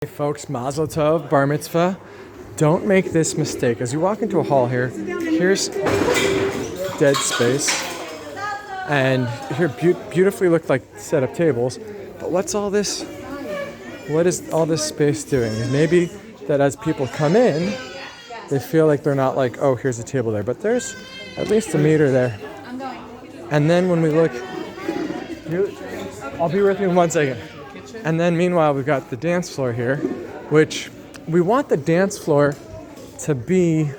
Hey folks, Mazel Tov, Bar Mitzvah. Don't make this mistake. As you walk into a hall here, here's dead space. And here beautifully look like set up tables. But what's all this? What is all this space doing? Maybe that as people come in, they feel like they're not like, oh, here's a table there. But there's at least a meter there. And then when we look, I'll be with you in 1 second. And then meanwhile, we've got the dance floor here, which we want the dance floor to be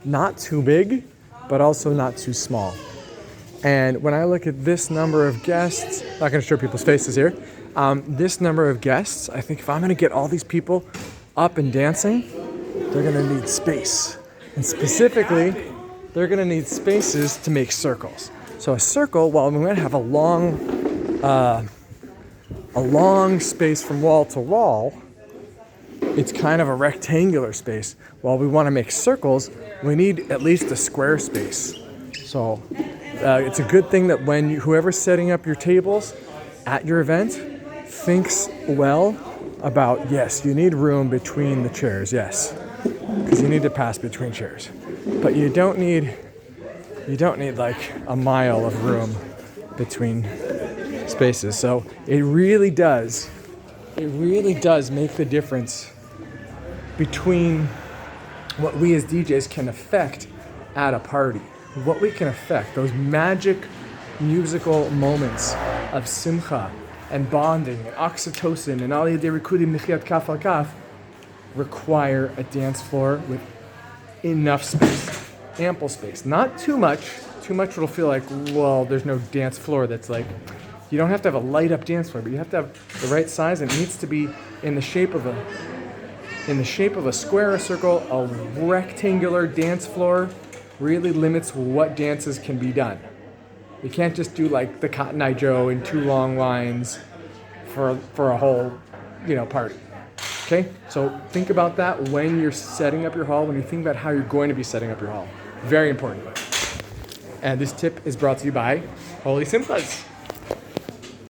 not too big, but also not too small. And when I look at this number of guests, I'm not going to show people's faces here, this number of guests, I think if I'm going to get all these people up and dancing, they're going to need space. And specifically, they're going to need spaces to make circles. So a circle, while we might have a long space from wall to wall, it's kind of a rectangular space. While we want to make circles, we need at least a square space. So it's a good thing that when whoever's setting up your tables at your event thinks well about, yes, you need room between the chairs, yes, because you need to pass between chairs. But you don't need like a mile of room between spaces. So it really does make the difference between what we as DJs can affect at a party, what we can affect, those magic musical moments of simcha and bonding and oxytocin and al yedei rikudim nichiat kaf al kaf require a dance floor with enough space, ample space, not too much. Too much it'll feel like, well, there's no dance floor that's like, you don't have to have a light up dance floor, but you have to have the right size, and it needs to be in the shape of a square, a circle. A rectangular dance floor really limits what dances can be done. You can't just do like the Cotton Eye Joe in 2 long lines for a whole, party. Okay? So think about that when you're setting up your hall, when you think about how you're going to be setting up your hall. Very important. And this tip is brought to you by Holy Simchas.